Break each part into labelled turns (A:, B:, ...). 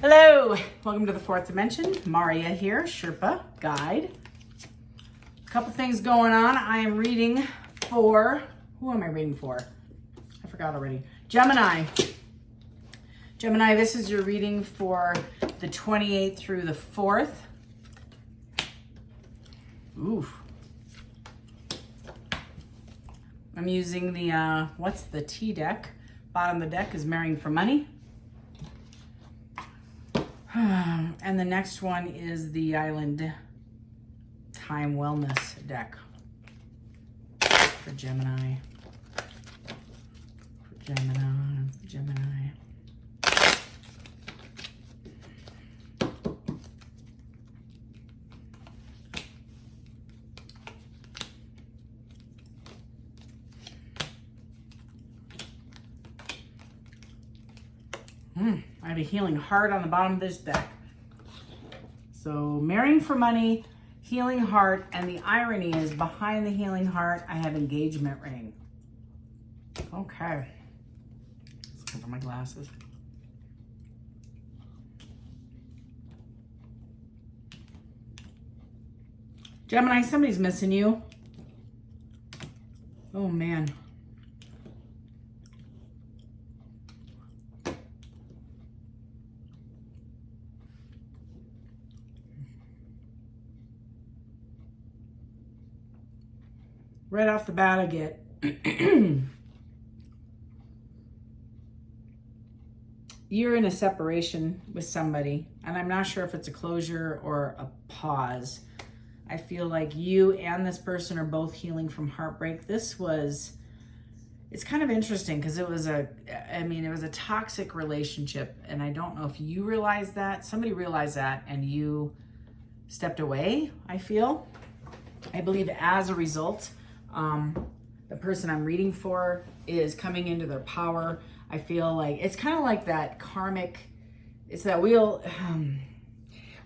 A: Hello, welcome to the fourth dimension. Maria here, Sherpa guide. A couple things going on. I am reading for, who am I reading for? I forgot already. Gemini. Gemini, this is your reading for the 28th through the 4th. Oof. I'm using the, what's the T deck? Bottom of the deck is Marrying for Money. And the next one is the Island Time Wellness deck for Gemini. Gemini. I have a healing heart on the bottom of this deck. So Marrying for Money, healing heart, and the irony is behind the healing heart, I have engagement ring. Okay. Let's cover my glasses. Gemini, somebody's missing you. Oh man. Right off the bat, I get you're in a separation with somebody, and I'm not sure if it's a closure or a pause. I feel like you and this person are both healing from heartbreak. It's kind of interesting because it was a toxic relationship, and I don't know if you realized that. Somebody realized that, and you stepped away, I feel. I believe as a result, the person I'm reading for is coming into their power. I feel like it's kind of like that karmic, it's that wheel,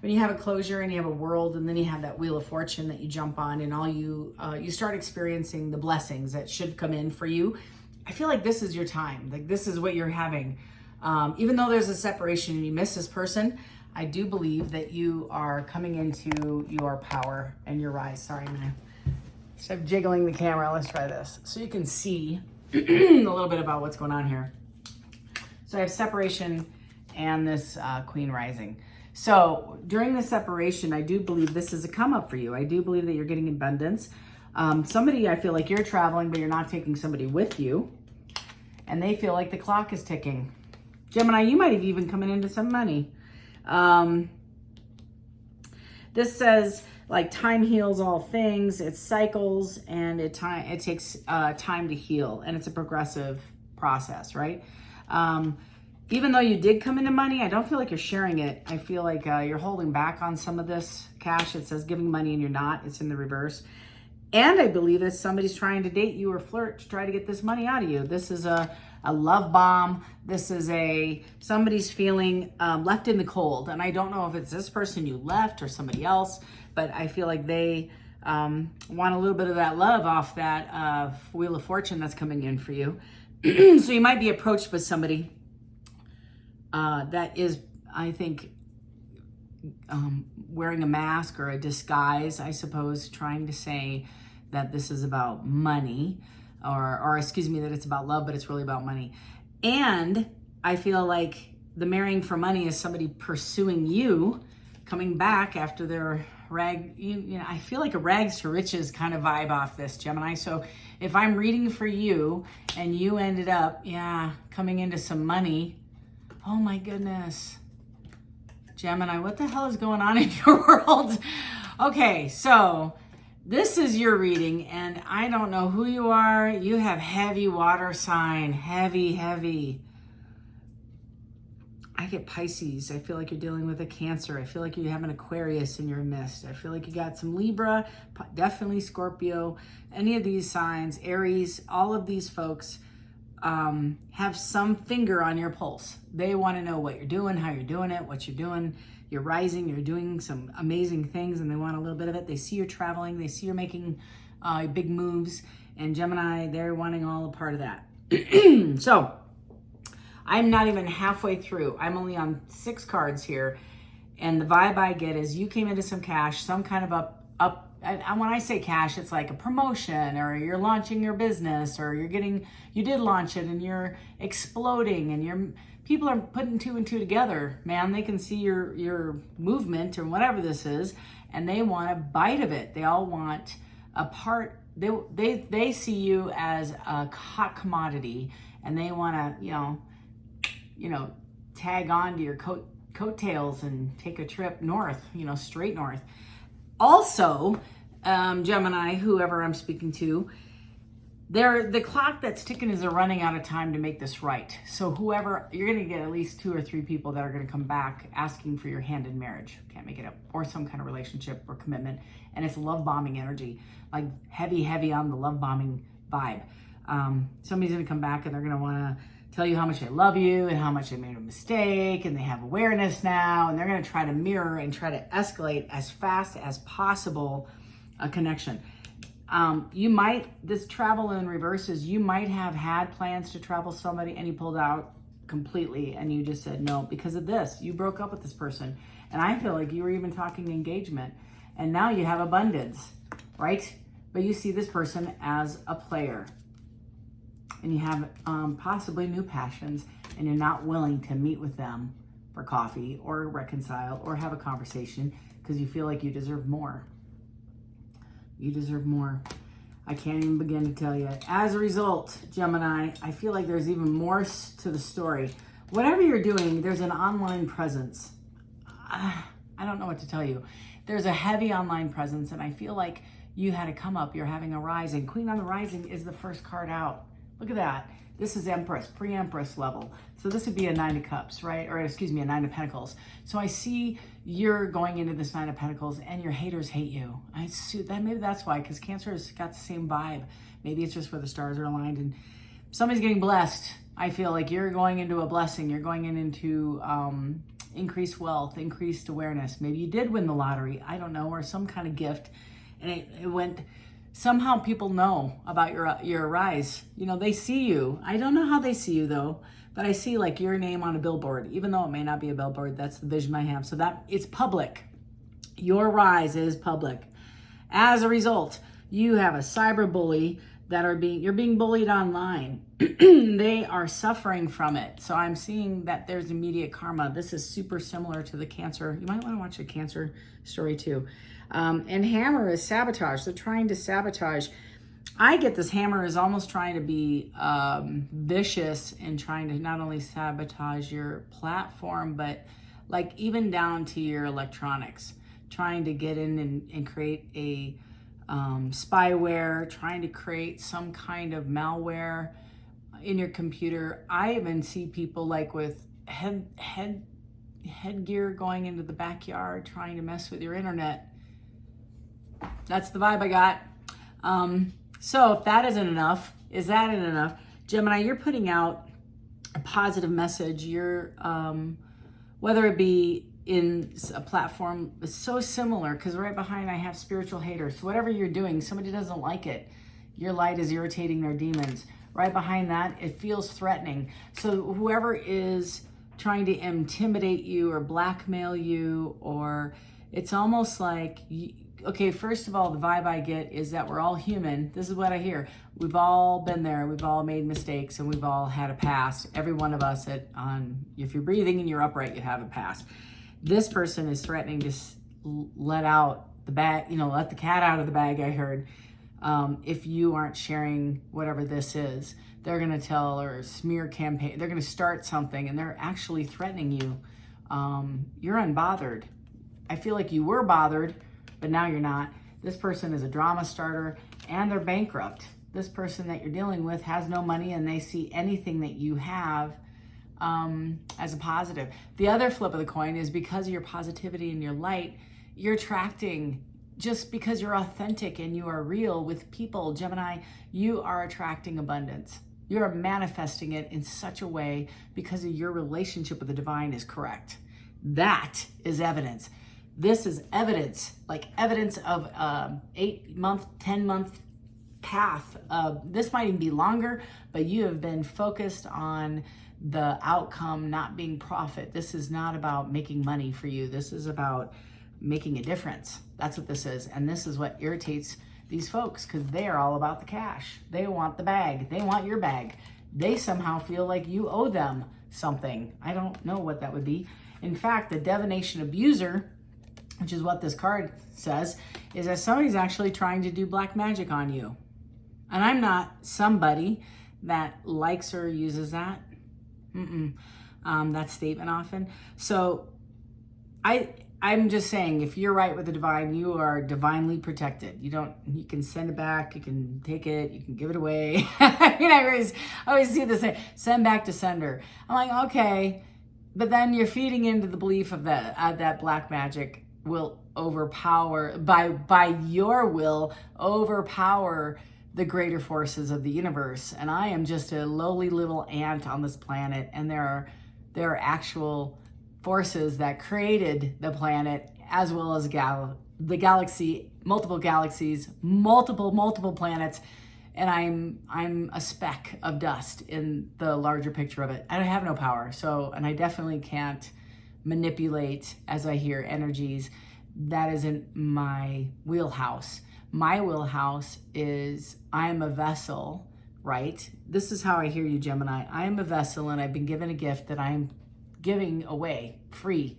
A: when you have a closure and you have a world, and then you have that wheel of fortune that you jump on, and all you start experiencing the blessings that should come in for you. I feel like this is your time. Like this is what you're having. Even though there's a separation and you miss this person, I do believe that you are coming into your power and your rise. Sorry, I'm gonna stop jiggling the camera. Let's try this so you can see a little bit about what's going on here. So I have separation and this Queen rising. So during the separation, I do believe this is a come up for you. I do believe that you're getting abundance. Somebody, I feel like you're traveling, but you're not taking somebody with you. And they feel like the clock is ticking. Gemini, you might have even coming into some money. This says like time heals all things. It cycles, and it takes time to heal, and it's a progressive process, right? Even though you did come into money, I don't feel like you're sharing it. I feel like you're holding back on some of this cash. It says giving money and you're not. It's in the reverse. And I believe that somebody's trying to date you or flirt to try to get this money out of you. This is a love bomb. This is somebody's feeling left in the cold. And I don't know if it's this person you left or somebody else, but I feel like they want a little bit of that love off that wheel of fortune that's coming in for you. So you might be approached by somebody that is, I think, wearing a mask or a disguise, I suppose, trying to say that this is about money, or excuse me, that it's about love, but it's really about money. And I feel like the Marrying for Money is somebody pursuing you, coming back after their I feel like a rags to riches kind of vibe off this, Gemini. So if I'm reading for you and you ended up, coming into some money, oh my goodness. Gemini, what the hell is going on in your world? Okay, so this is your reading, and I don't know who you are. You have heavy water sign, heavy. I get Pisces. I feel like you're dealing with a Cancer. I feel like you have an Aquarius in your midst. I feel like you got some Libra, definitely Scorpio. Any of these signs, Aries, all of these folks have some finger on your pulse. They want to know what you're doing, how you're doing it, what you're doing. You're rising, you're doing some amazing things, and they want a little bit of it. They see you're traveling, they see you're making big moves, and Gemini, they're wanting all a part of that. So I'm not even halfway through. I'm only on 6 cards here. And the vibe I get is you came into some cash, some kind of up. And when I say cash, it's like a promotion, or you're launching your business, or you did launch it and you're exploding, and people are putting 2 and 2 together, man. They can see your movement or whatever this is, and they want a bite of it. They all want a part. They see you as a hot commodity, and they want to, tag on to your coattails and take a trip north, straight north. Also, Gemini, whoever I'm speaking to, the clock that's ticking is they're running out of time to make this right. So you're going to get at least 2 or 3 people that are going to come back asking for your hand in marriage. Can't make it up. Or some kind of relationship or commitment. And it's love bombing energy, like heavy on the love bombing vibe. Somebody's going to come back and they're going to want to tell you how much they love you and how much they made a mistake, and they have awareness now, and they're going to try to mirror and try to escalate as fast as possible a connection. This travel in reverse is you might have had plans to travel somebody and you pulled out completely and you just said no because of this. You broke up with this person, and I feel like you were even talking engagement, and now you have abundance, right? But you see this person as a player. And you have possibly new passions, and you're not willing to meet with them for coffee or reconcile or have a conversation because you feel like you deserve more. You deserve more. I can't even begin to tell you. As a result, Gemini, I feel like there's even more to the story. Whatever you're doing, there's an online presence. I don't know what to tell you. There's a heavy online presence, and I feel like you had a come up. You're having a rising. Queen on the Rising is the first card out. Look at that. This is Empress, pre-Empress level. So this would be a 9 of Cups, right? Or excuse me, a 9 of Pentacles. So I see you're going into this 9 of Pentacles and your haters hate you. Maybe that's why, because Cancer has got the same vibe. Maybe it's just where the stars are aligned and somebody's getting blessed. I feel like you're going into a blessing. You're going into increased wealth, increased awareness. Maybe you did win the lottery. I don't know, or some kind of gift. And it went... Somehow people know about your rise. They see you. I don't know how they see you though, but I see like your name on a billboard, even though it may not be a billboard. That's the vision I have. So that it's public. Your rise is public. As a result, you have a cyber bully you're being bullied online. They are suffering from it. So I'm seeing that there's immediate karma. This is super similar to the Cancer. You might want to watch a Cancer story too. And Hammer is sabotage. They're trying to sabotage. I get this Hammer is almost trying to be vicious and trying to not only sabotage your platform, but like even down to your electronics, trying to get in and create a spyware, trying to create some kind of malware in your computer. I even see people like with headgear going into the backyard, trying to mess with your internet. That's the vibe I got. So if that isn't enough, Gemini, you're putting out a positive message. You're, whether it be in a platform, it's so similar because right behind I have spiritual haters. So whatever you're doing, somebody doesn't like it. Your light is irritating their demons. Right behind that, it feels threatening. So whoever is trying to intimidate you or blackmail you, or it's almost like... Okay, first of all, the vibe I get is that we're all human. This is what I hear. We've all been there. We've all made mistakes, and we've all had a past. Every one of us, if you're breathing and you're upright, you have a past. This person is threatening to let out the bag, let the cat out of the bag, I heard. If you aren't sharing whatever this is, they're going to tell, or smear campaign. They're going to start something, and they're actually threatening you. You're unbothered. I feel like you were bothered, but now you're not. This person is a drama starter and they're bankrupt. This person that you're dealing with has no money, and they see anything that you have as a positive. The other flip of the coin is because of your positivity and your light, you're attracting, just because you're authentic and you are real with people, Gemini, you are attracting abundance. You are manifesting it in such a way because of your relationship with the divine is correct. That is evidence. This is evidence, like evidence of 8-month, 10-month path. This might even be longer, but you have been focused on the outcome not being profit. This is not about making money for you. This is about making a difference. That's what this is. And this is what irritates these folks, because they are all about the cash. They want the bag. They want your bag. They somehow feel like you owe them something. I don't know what that would be. In fact, the divination abuser, which is what this card says, is that somebody's actually trying to do black magic on you. And I'm not somebody that likes or uses that that statement often. So I'm just saying, if you're right with the divine, you are divinely protected. You can send it back, you can take it, you can give it away. I mean, I always see this, send back to sender. I'm like, okay, but then you're feeding into the belief of that black magic will overpower, by your will, overpower the greater forces of the universe. And I am just a lowly little ant on this planet, and there are actual forces that created the planet, as well as the galaxy, multiple galaxies, multiple planets, and I'm a speck of dust in the larger picture of it. I have no power, and I definitely can't manipulate, as I hear, energies. That isn't my wheelhouse. My wheelhouse is, I am a vessel, right? This is how I hear you, Gemini. I am a vessel, and I've been given a gift that I am giving away free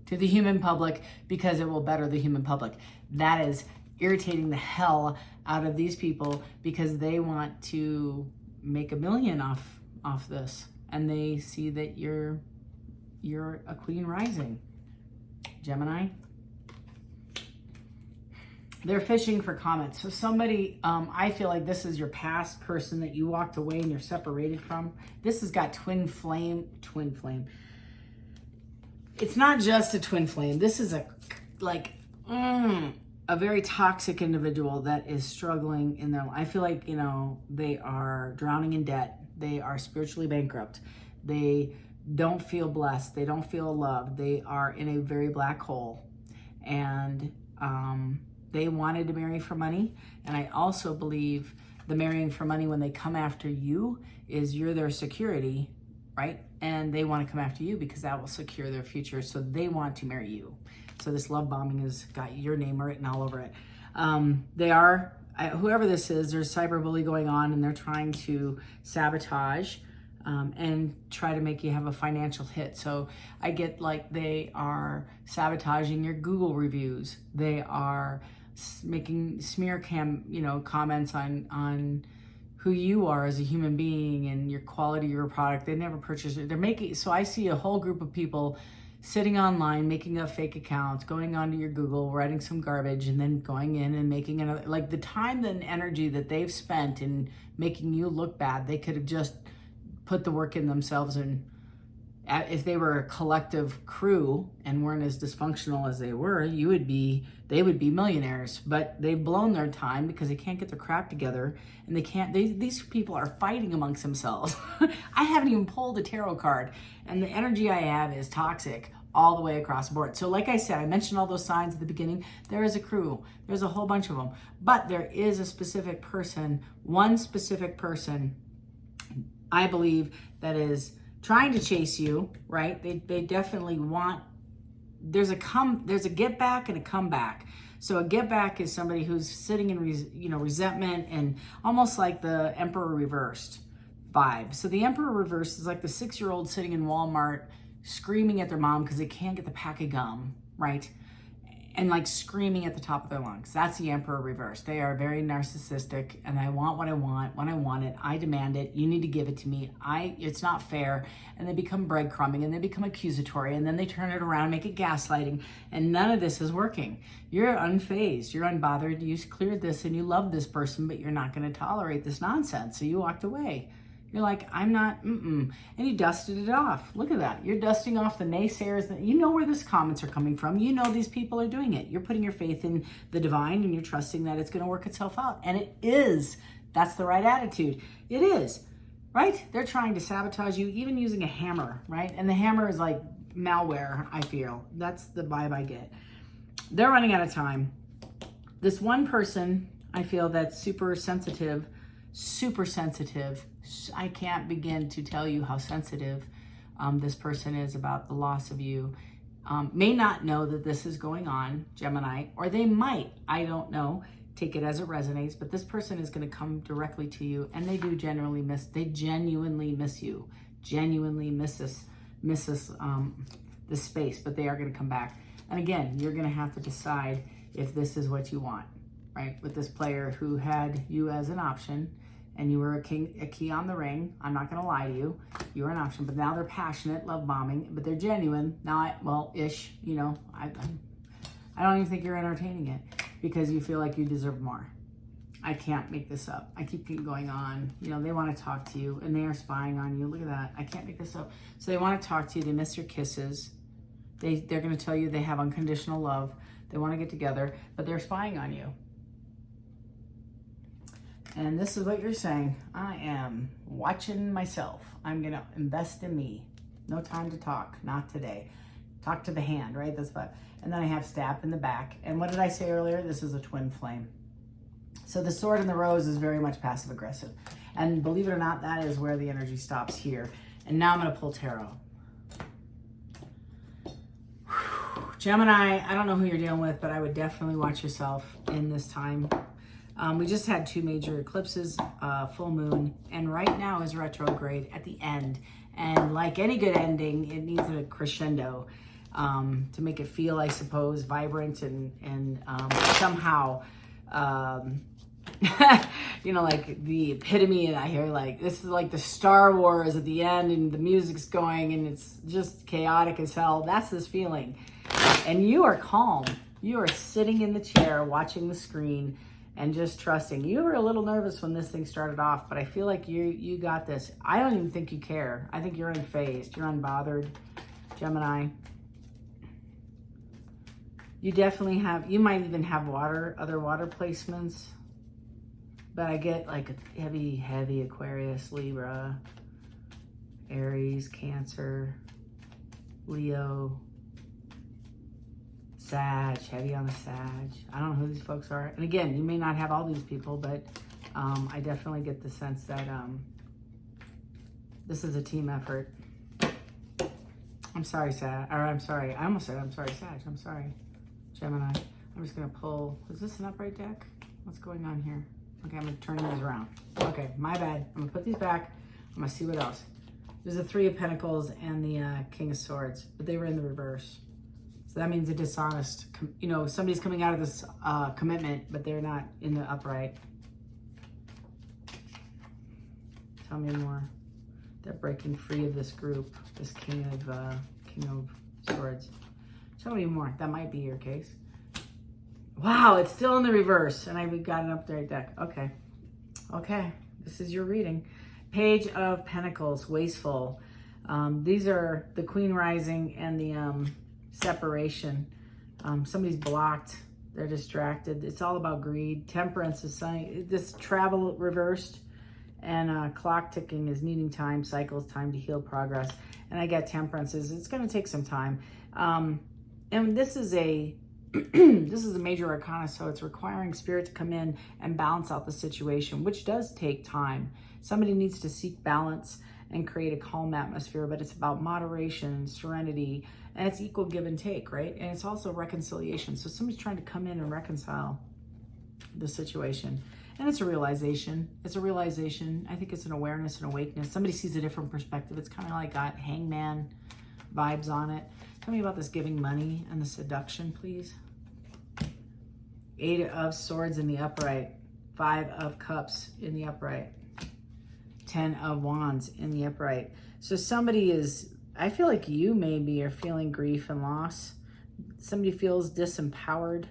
A: to the human public because it will better the human public. That is irritating the hell out of these people, because they want to make $1 million off this, and they see that you're a queen rising, Gemini. They're fishing for comments. So somebody, I feel like this is your past person that you walked away and you're separated from. This has got twin flame. It's not just a twin flame. This is a very toxic individual that is struggling in their life. I feel like, they are drowning in debt. They are spiritually bankrupt. They don't feel blessed. They don't feel loved. They are in a very black hole. And they wanted to marry for money. And I also believe the marrying for money, when they come after you, is you're their security, right? And they want to come after you because that will secure their future. So they want to marry you. So this love bombing has got your name written all over it. Whoever this is, there's cyberbully going on, and they're trying to sabotage and try to make you have a financial hit. So I get like they are sabotaging your Google reviews. They are making smear comments on who you are as a human being and your quality of your product. They never purchase it. So I see a whole group of people sitting online, making up fake accounts, going onto your Google, writing some garbage, and then going in and making another. Like, the time and energy that they've spent in making you look bad, they could have just put the work in themselves. And if they were a collective crew and weren't as dysfunctional as they were, they would be millionaires. But they've blown their time because they can't get their crap together, and these people are fighting amongst themselves. I haven't even pulled a tarot card, and the energy I have is toxic all the way across the board. So like I said, I mentioned all those signs at the beginning. There is a crew. There's a whole bunch of them. But there is a specific person, one specific person, I believe, that is trying to chase you, right? They definitely want, there's a get back and a comeback. So a get back is somebody who's sitting in resentment, and almost like the Emperor reversed vibe. So the Emperor reversed is like the 6-year-old sitting in Walmart screaming at their mom because they can't get the pack of gum, right? And like screaming at the top of their lungs. That's the Emperor reverse. They are very narcissistic, and I want what I want when I want it. I demand it. You need to give it to me. It's not fair. And they become breadcrumbing, and they become accusatory, and then they turn it around and make it gaslighting. And none of this is working. You're unfazed. You're unbothered. You cleared this and you love this person, but you're not going to tolerate this nonsense. So you walked away. You're like, I'm not, and you dusted it off. Look at that. You're dusting off the naysayers. You know where these comments are coming from. You know these people are doing it. You're putting your faith in the divine, and you're trusting that it's going to work itself out. And it is. That's the right attitude. It is, right? They're trying to sabotage you, even using a hammer, right? And the hammer is like malware, I feel. That's the vibe I get. They're running out of time. This one person, I feel, that's super sensitive, I can't begin to tell you how sensitive this person is about the loss of you. May not know that this is going on, Gemini, or they might, I don't know, take it as it resonates, but this person is going to come directly to you, and they genuinely miss you, genuinely miss this space, but they are going to come back. And again, you're going to have to decide if this is what you want, right? With this player who had you as an option, and you were a key on the ring. I'm not going to lie to you. You were an option, but now they're passionate, love bombing, but they're genuine. Now, ish, you know, I don't even think you're entertaining it because you feel like you deserve more. I can't make this up. I keep going on. You know, they want to talk to you and they are spying on you. Look at that. I can't make this up. So they want to talk to you. They miss your kisses. They're going to tell you they have unconditional love. They want to get together, but they're spying on you. And this is what you're saying. I am watching myself. I'm going to invest in me. No time to talk. Not today. Talk to the hand, right? That's what. And then I have stab in the back. And what did I say earlier? This is a twin flame. So the sword and the rose is very much passive aggressive. And believe it or not, that is where the energy stops here. And now I'm going to pull tarot. Gemini, I don't know who you're dealing with, but I would definitely watch yourself in this time. We just had 2 major eclipses, full moon, and right now is retrograde at the end. And like any good ending, it needs a crescendo to make it feel, I suppose, vibrant and somehow, you know, like the epitome. And I hear like, this is like the Star Wars at the end and the music's going and it's just chaotic as hell. That's this feeling. And you are calm. You are sitting in the chair watching the screen and just trusting. You were a little nervous when this thing started off, but I feel like you got this. I don't even think you care. I think you're unfazed. You're unbothered, Gemini. You definitely have, you might even have other water placements, but I get like a heavy Aquarius, Libra, Aries, Cancer, Leo, Sag, heavy on the Sag. I don't know who these folks are. And again, you may not have all these people, but I definitely get the sense that this is a team effort. I'm sorry, Sag. Or I'm sorry. I almost said I'm sorry, Sag. I'm sorry, Gemini. I'm just going to pull. Is this an upright deck? What's going on here? Okay, I'm going to turn these around. Okay, my bad. I'm going to put these back. I'm going to see what else. There's the 3 of Pentacles and the King of Swords, but they were in the reverse. So that means a dishonest, you know, somebody's coming out of this commitment, but they're not in the upright. Tell me more. They're breaking free of this group, this King of Swords. Tell me more. That might be your case. Wow, it's still in the reverse, and I've got an upright deck. Okay. Okay, this is your reading. Page of Pentacles, wasteful. These are the Queen rising and the separation. Somebody's blocked. They're distracted. It's all about greed. Temperance is this travel reversed, and clock ticking is needing time. Cycles, time to heal, progress. And I get Temperance is it's going to take some time. And this is a this is a major arcana, so it's requiring spirit to come in and balance out the situation, which does take time. Somebody needs to seek balance and create a calm atmosphere, but it's about moderation, serenity, and it's equal give and take, right? And it's also reconciliation. So somebody's trying to come in and reconcile the situation. And it's a realization. It's a realization. I think it's an awareness and awakeness. Somebody sees a different perspective. It's kind of like got hangman vibes on it. Tell me about this giving money and the seduction, please. 8 of Swords in the upright. 5 of Cups in the upright. 10 of Wands in the upright. So somebody is, I feel like you maybe are feeling grief and loss. Somebody feels disempowered.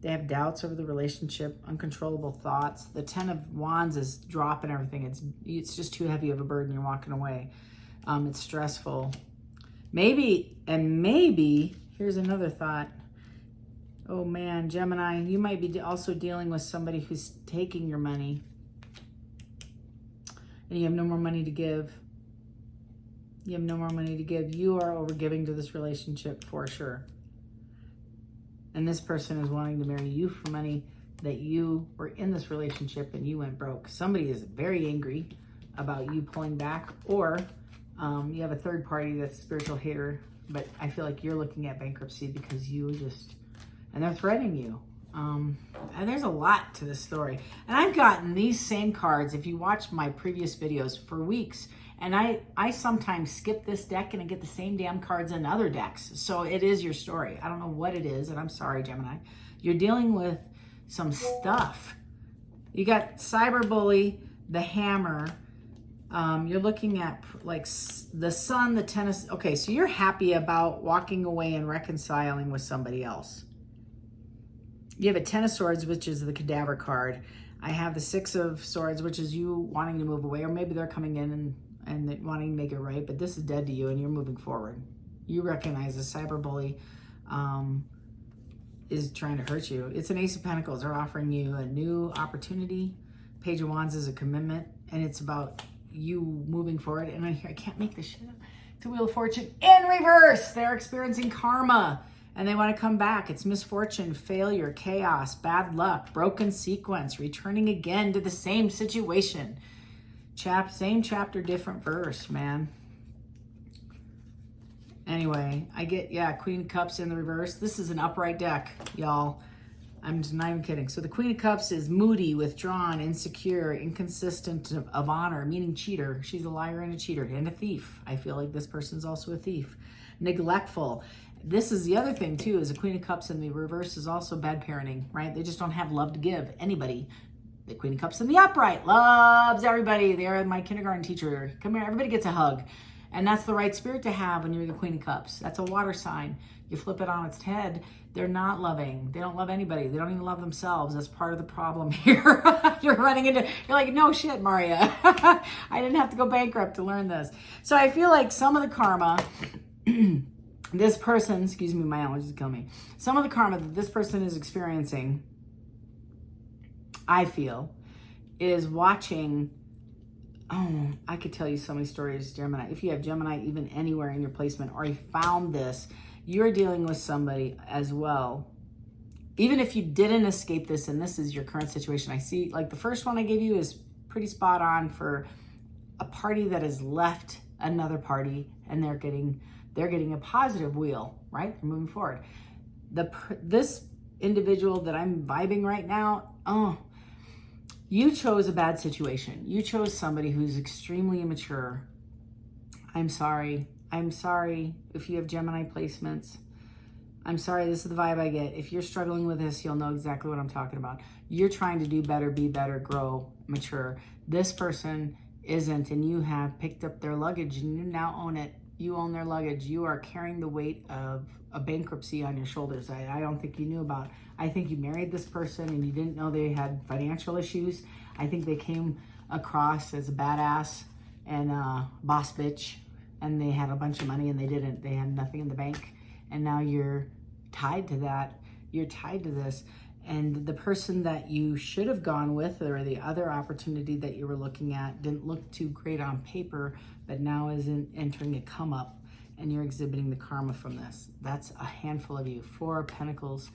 A: They have doubts over the relationship, uncontrollable thoughts. The 10 of Wands is dropping everything. It's just too heavy of a burden. You're walking away. It's stressful. Maybe, here's another thought. Oh man, Gemini, you might be also dealing with somebody who's taking your money. And you have no more money to give. You have no more money to give. You are overgiving to this relationship for sure. And this person is wanting to marry you for money that you were in this relationship and you went broke. Somebody is very angry, about you pulling back, or you have a third party that's a spiritual hater, but I feel like you're looking at bankruptcy because and they're threatening you. And there's a lot to this story. And I've gotten these same cards, if you watch my previous videos, for weeks. And I sometimes skip this deck and I get the same damn cards in other decks. So it is your story. I don't know what it is, and I'm sorry, Gemini. You're dealing with some stuff. You got cyberbully, the hammer. You're looking at like the sun, the tennis. Okay, so you're happy about walking away and reconciling with somebody else. You have a 10 of swords, which is the cadaver card. I have the 6 of swords, which is you wanting to move away, or maybe they're coming in and wanting to make it right, but this is dead to you and you're moving forward. You recognize the cyberbully is trying to hurt you. It's an Ace of Pentacles. They're offering you a new opportunity. Page of Wands is a commitment, and it's about you moving forward. And I can't make this shit up. It's a Wheel of Fortune in reverse. They're experiencing karma and they want to come back. It's misfortune, failure, chaos, bad luck, broken sequence, returning again to the same situation. Same chapter, different verse, man. Anyway, I get, Queen of Cups in the reverse. This is an upright deck, y'all. I'm just not even kidding. So the Queen of Cups is moody, withdrawn, insecure, inconsistent of honor, meaning cheater. She's a liar and a cheater and a thief. I feel like this person's also a thief. Neglectful. This is the other thing too, is the Queen of Cups in the reverse is also bad parenting, right? They just don't have love to give anybody. The Queen of Cups in the upright loves everybody. They're my kindergarten teacher. Come here, everybody gets a hug. And that's the right spirit to have when you're the Queen of Cups. That's a water sign. You flip it on its head, they're not loving. They don't love anybody. They don't even love themselves. That's part of the problem here. You're like, no shit, Maria. I didn't have to go bankrupt to learn this. So I feel like some of the karma, this person, excuse me, my allergies is killing me. Some of the karma that this person is experiencing, I feel, is watching. Oh, I could tell you so many stories, Gemini. If you have Gemini even anywhere in your placement, or you found this, you're dealing with somebody as well. Even if you didn't escape this and this is your current situation, I see like the first one I gave you is pretty spot on for a party that has left another party and they're getting a positive wheel, right? They're moving forward. This individual that I'm vibing right now, you chose a bad situation. You chose somebody who's extremely immature. I'm sorry. I'm sorry if you have Gemini placements. I'm sorry, this is the vibe I get. If you're struggling with this, you'll know exactly what I'm talking about. You're trying to do better, be better, grow, mature. This person isn't, and you have picked up their luggage and you now own it. You own their luggage. You are carrying the weight of a bankruptcy on your shoulders. I don't think you knew about. I think you married this person and you didn't know they had financial issues. I think they came across as a badass and a boss bitch, and they had a bunch of money and they didn't. They had nothing in the bank, and now you're tied to that. You're tied to this. And the person that you should have gone with, or the other opportunity that you were looking at, didn't look too great on paper, but now is entering a come up, and you're exhibiting the karma from this. That's a handful of you. 4 of Pentacles.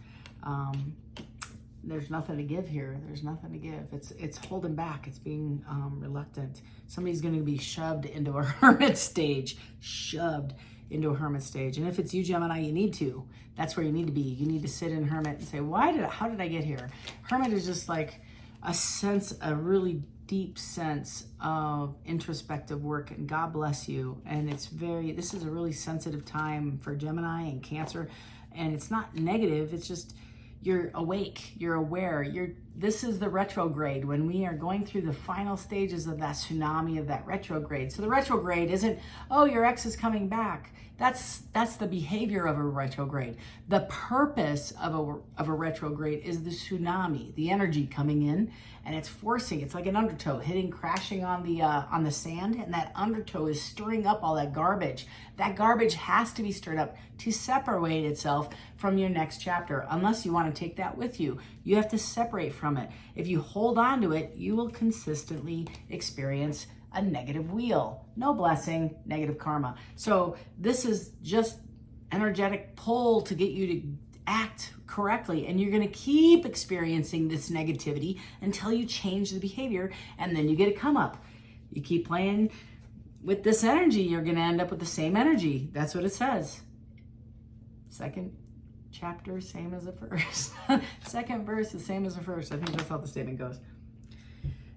A: There's nothing to give here. There's nothing to give. It's holding back. It's being reluctant. Somebody's going to be shoved into a hermit stage. Shoved into a hermit stage. And if it's you, Gemini, you need to. That's where you need to be. You need to sit in hermit and say, how did I get here? Hermit is just like a really deep sense of introspective work, and God bless you. And this is a really sensitive time for Gemini and Cancer, and it's not negative. It's just, you're awake, you're aware, this is the retrograde, when we are going through the final stages of that tsunami of that retrograde. So the retrograde isn't, oh, your ex is coming back. That's the behavior of a retrograde. The purpose of a retrograde is the tsunami, the energy coming in, and it's like an undertow crashing on the sand, and that undertow is stirring up all that garbage. That garbage has to be stirred up to separate itself from your next chapter. Unless you want to take that with you, you have to separate from it. If you hold on to it, you will consistently experience a negative wheel. No blessing, negative karma. So this is just energetic pull to get you to act correctly, and you're going to keep experiencing this negativity until you change the behavior, and then you get a come up. You keep playing with this energy, you're going to end up with the same energy. That's what it says. Second chapter, same as the first. Second verse, the same as the first. I think that's how the statement goes.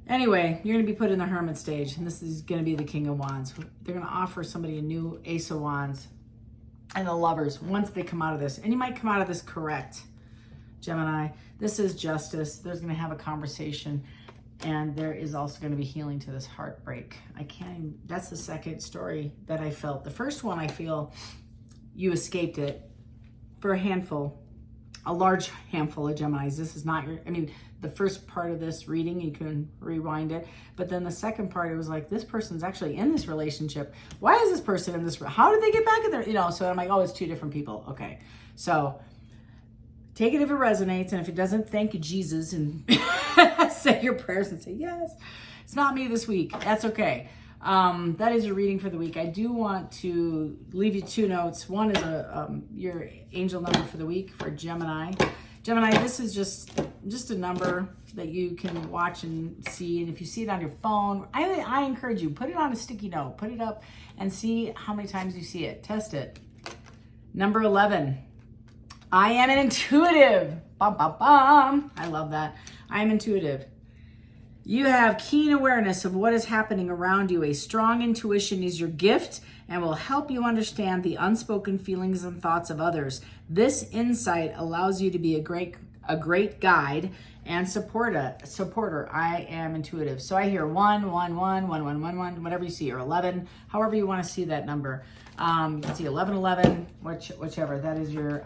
A: Anyway, you're going to be put in the Hermit stage, and this is going to be the King of Wands. They're going to offer somebody a new Ace of Wands and the Lovers once they come out of this. And you might come out of this correct, Gemini. This is justice. There's going to have a conversation, and there is also going to be healing to this heartbreak. That's the second story that I felt. The first one, I feel you escaped it for a large handful of Geminis. This is not the first part of this reading, you can rewind it. But then the second part, it was like, this person's actually in this relationship. Why is this person in this? How did they get back in there? So I'm like, oh, it's two different people. Okay. So take it if it resonates. And if it doesn't, thank you, Jesus, and say your prayers and say, yes, it's not me this week. That's okay. That is your reading for the week. I do want to leave you two notes. One is your angel number for the week for Gemini. Gemini, this is just a number that you can watch and see. And if you see it on your phone, I encourage you, put it on a sticky note, put it up and see how many times you see it. Test it. Number 11. I am an intuitive. Bum, bum, bum. I love that. I am intuitive. You have keen awareness of what is happening around you. A strong intuition is your gift and will help you understand the unspoken feelings and thoughts of others. This insight allows you to be a great guide and supporter. I am intuitive. So I hear 1, 1, 1, 1, 1, 1, 1, whatever you see, or 11, however you want to see that number. You can see 11, 11, whichever. That's your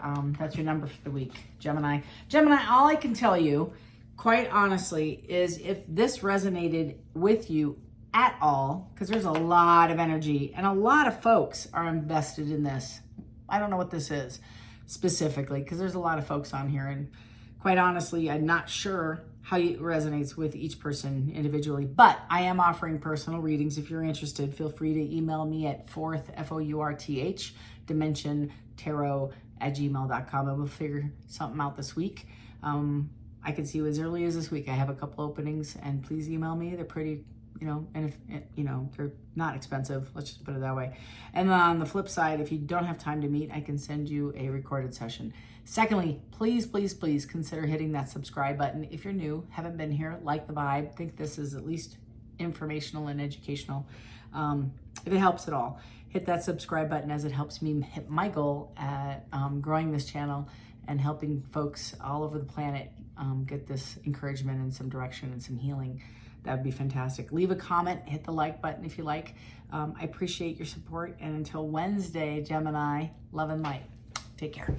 A: number for the week, Gemini. Gemini, all I can tell you, quite honestly, is if this resonated with you at all, because there's a lot of energy and a lot of folks are invested in this. I don't know what this is specifically, because there's a lot of folks on here, and quite honestly, I'm not sure how it resonates with each person individually, but I am offering personal readings. If you're interested, feel free to email me at fourth, FOURTH, dimensiontarot@gmail.com, and we'll figure something out this week. I can see you as early as this week. I have a couple openings, and please email me. They're pretty, and if, they're not expensive. Let's just put it that way. And then on the flip side, if you don't have time to meet, I can send you a recorded session. Secondly, please, please, please consider hitting that subscribe button. If you're new, haven't been here, like the vibe, think this is at least informational and educational. If it helps at all, hit that subscribe button, as it helps me hit my goal at growing this channel and helping folks all over the planet get this encouragement and some direction and some healing. That would be fantastic. Leave a comment, hit the like button if you like. I appreciate your support. And until Wednesday, Gemini, love and light. Take care.